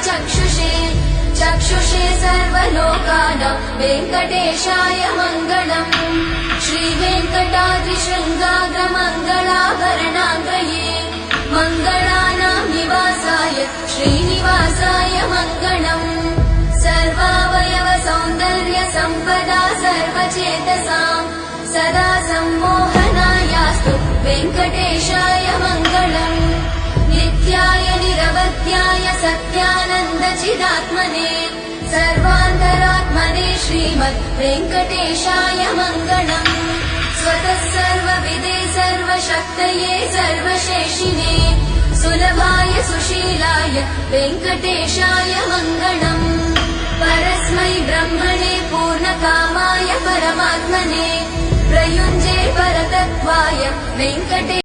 चक्षुषे चक्षुषे सर्वलोकानां वेङ्कटेशाय मङ्गलम् श्रीवेङ्कटाद्रिशृङ्गाग्रमङ्गलाभरणाङ्गये मङ्गलानां निवासाय श्रीनिवासाय मङ्गलम् सर्वावयव सौन्दर्य सम्पदा सर्वचेतसां सदा सम्मोहनायास्तु वेङ्कटेशाय मङ्गलम् नित्याय निरवध्याय सत्यानन्दचिदात्मने सर्वान्तरात्मने श्रीमद् वेङ्कटेशाय मङ्गलम् स्वतः सर्वविदे सर्वशक्तये सर्वशेषिने सुलभाय सुशीलाय वेङ्कटेशाय मङ्गलम् परस्मै ब्रह्मणे पूर्णकामाय परमात्मने प्रयुञ्जे परतत्त्वाय वेङ्कटे